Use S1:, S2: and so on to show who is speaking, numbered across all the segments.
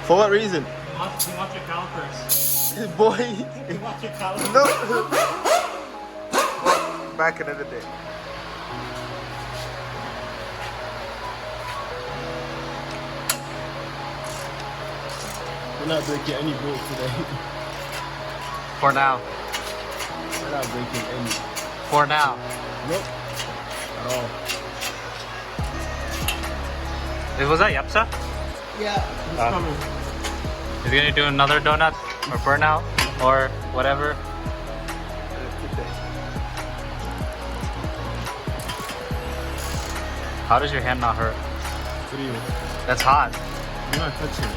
S1: For what reason?
S2: He wants your calipers.
S1: Boy.
S2: He wants your calipers.
S1: No. Back in the day.
S3: We're not breaking any bolts today.
S4: For now.
S3: We're not breaking any.
S4: For now.
S3: Nope. At all.
S4: Was that Yapsa?
S1: Yeah.
S3: He's coming.
S4: Is he gonna do another donut or burnout or whatever? How does your hand not hurt?
S3: What do you mean?
S4: That's hot.
S3: I'm not touching it.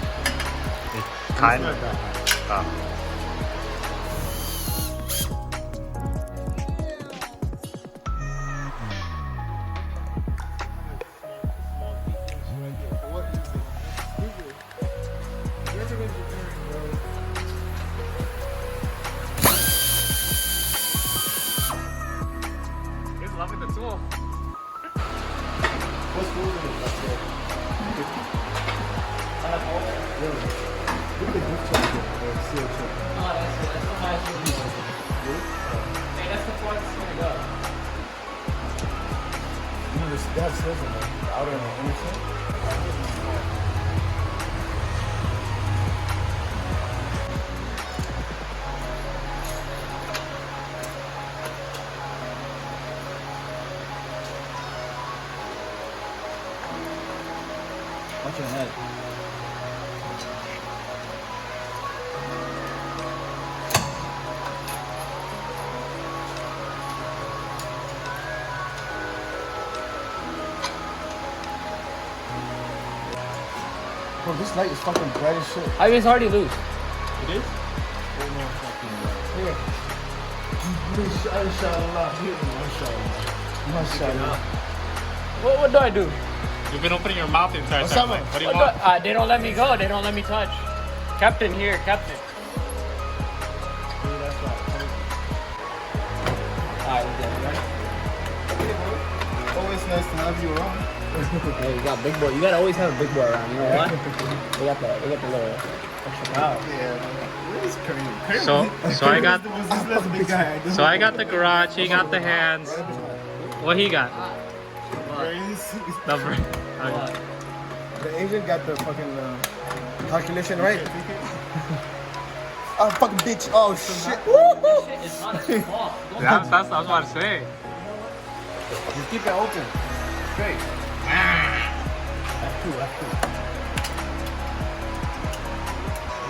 S4: Kind
S3: It's
S4: of.
S3: not that hot.
S4: Oh. He's loving the tool.
S3: What's moving it? That's it. Look at the gift check here. Or seal check.
S2: Oh, that's it. That's the highest one. Hey, that's the farthest it's gonna go.
S3: You know, they have seals in there. The outer and the inner seal.
S2: Watch your head.
S3: Bro, this light is fucking bright as shit.
S2: I mean, it's already loose.
S3: It is? Oh no, fucking
S1: Here.
S3: Mashallah. Mashallah.
S2: What do I do?
S4: You've been opening your mouth the entire
S3: What's
S4: time.
S3: up,
S4: Like, what do you
S2: What
S4: want?
S2: do I, they don't let me go. They don't let me touch. Captain here, Captain. Alright,
S1: Always nice to have you around.
S2: hey, you got big boy. You gotta always have a big boy around. You know what? They got the little extra power.
S1: Yeah. Where is Curry?
S4: So I got the garage. He got the hands. What he got? The okay.
S1: The Asian got the fucking calculation right. Oh fucking bitch! Oh shit!
S2: It's not a small.
S4: That's what I was about to say.
S1: Just keep it open. Straight.
S3: F2.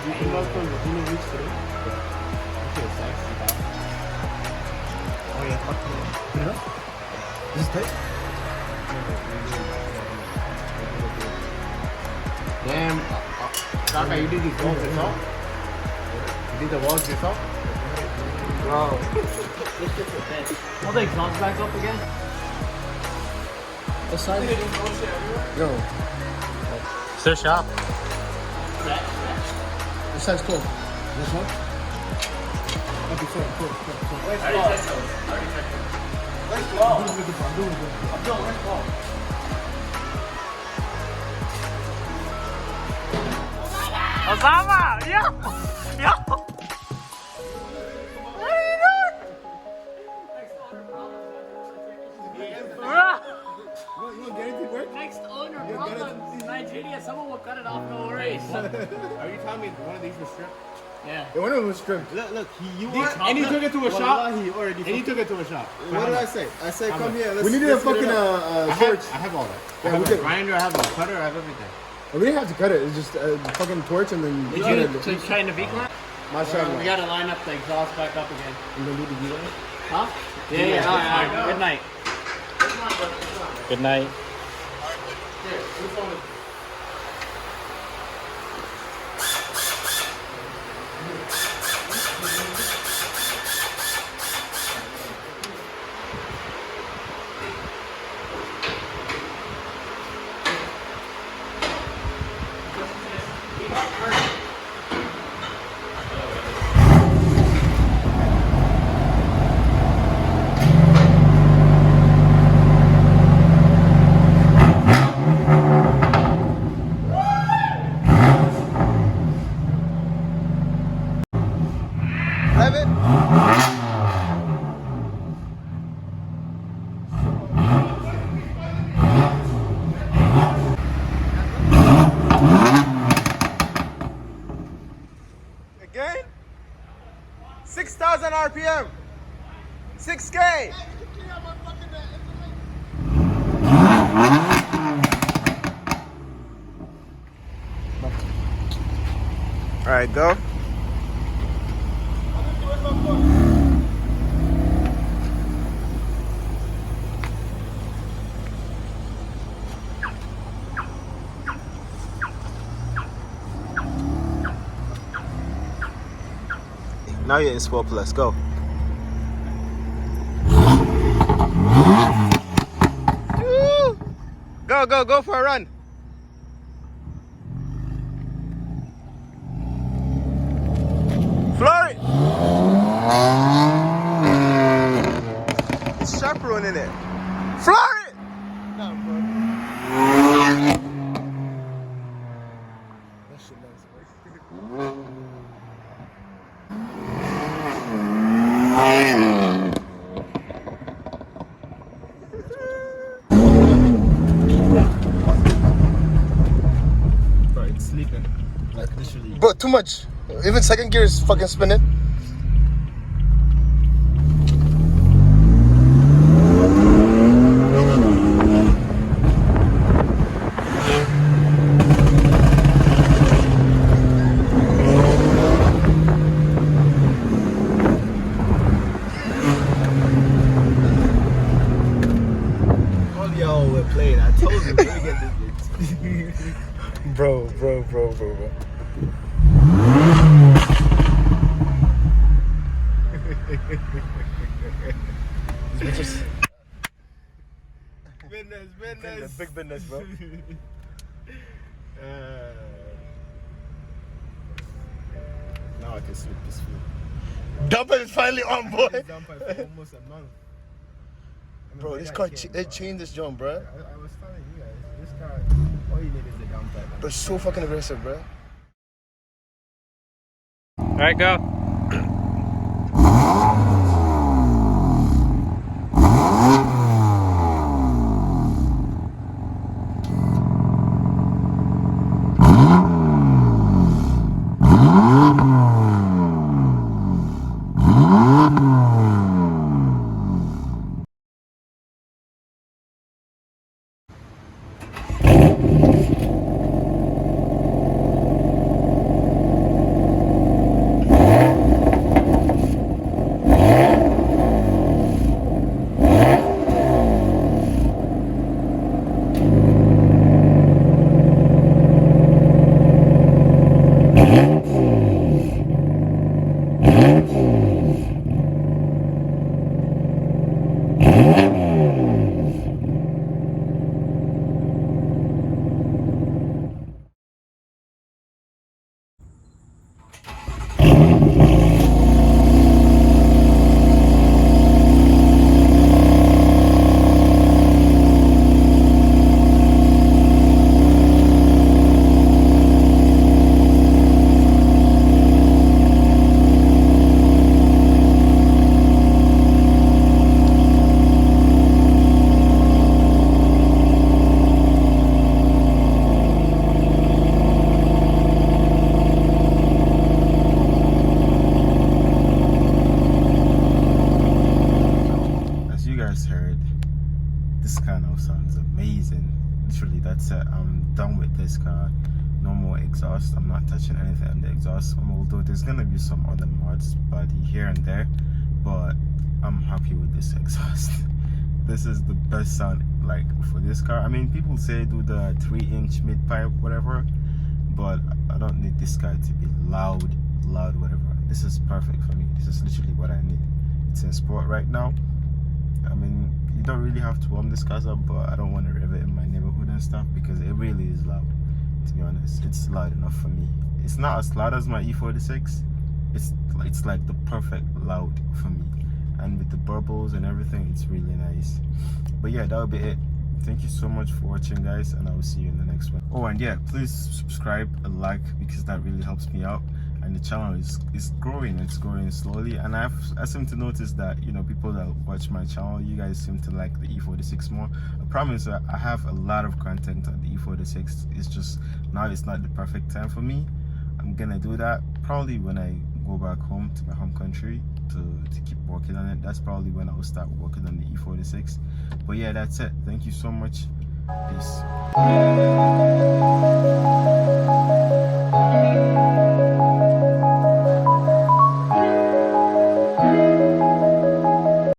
S3: You came out from the Dino Reach today? Okay, sexy.
S1: Oh yeah, fuck me.
S3: Put it up. This is tight.
S1: Damn. Saka, you did these walls yourself? You did the walls yourself?
S2: Bro. This shit's a bitch. Hold the exhaust back up again.
S1: What size? Yo.
S4: It's their shop.
S1: What size 12? This one? Okay, sorry.
S2: I already checked those.
S1: I'm doing it.
S2: I'm doing where's ball?
S4: Osama! Yo! Yo! What are you doing? Bruh!
S1: You want guaranteed work?
S2: Next owner from Nigeria, someone will cut it off, no worries.
S3: Are you telling me one of these was stripped?
S2: Yeah.
S1: Yeah, one of them was stripped.
S3: Look, and he took it to a shop. And he took it to a shop.
S1: What did I say? I said,
S3: How
S1: come
S3: much?
S1: here.
S3: We needed a fucking
S1: torch.
S3: I have all that.
S1: Yeah,
S3: I have
S1: we
S3: a
S1: did.
S3: grinder, I have a cutter, I have everything.
S1: We didn't have to cut it. It's just a fucking torch and then.
S2: Did you try in the V-Class?
S1: Mashallah.
S2: We gotta line up the exhaust back up again.
S1: You gonna do the gear?
S2: Huh? Yeah, alright. Good night.
S4: Good night.
S5: Again? 6,000 RPM. 6K. All right, go. Now you're in Sport Plus. Go. Woo! Go for a run. Floor it. It's chaperone in it. Floor it. No, bro. That shit nice, bro.
S3: Bro, it's sleeping. Like literally.
S5: Bro, too much. Even second gear is fucking spinning.
S3: All y'all were playing. I told you, we get this bitch.
S5: Bro.
S3: Business.
S5: Big business, bro.
S3: Now I can sleep peacefully.
S5: Downpipes is finally on, boy.
S3: Downpipe for almost a month.
S5: Bro, this car, they changed this jump, bro.
S3: I was telling you guys, this car, all you need is the downpipe.
S5: Bro, so fucking aggressive, bro.
S4: All right, go.
S3: that's it. I'm done with this car. No more exhaust. I'm not touching anything on the exhaust, although there's gonna be some other mods body here and there, but I'm happy with this exhaust. This is the best sound like for this car. I mean, people say do the 3-inch mid pipe whatever, but I don't need this guy to be loud whatever. This is perfect for me. This is literally what I need. It's in sport right now. I mean, you don't really have to warm this car up, but I don't want to rev it in my neighborhood and stuff because it really is loud, to be honest. It's loud enough for me. It's not as loud as my E46. It's like the perfect loud for me, and with the burbles and everything, it's really nice. But yeah, that'll be it. Thank you so much for watching, guys, and I will see you in the next one. Oh, and yeah, please subscribe and like, because that really helps me out. and the channel is growing. It's growing slowly, and I seem to notice that, you know, people that watch my channel, you guys seem to like the E46 more. I promise I have a lot of content on the E46. It's just now it's not the perfect time for me. I'm gonna do that probably when I go back home to my home country to keep working on it. That's probably when I will start working on the E46. But yeah, that's it. Thank you so much. Peace.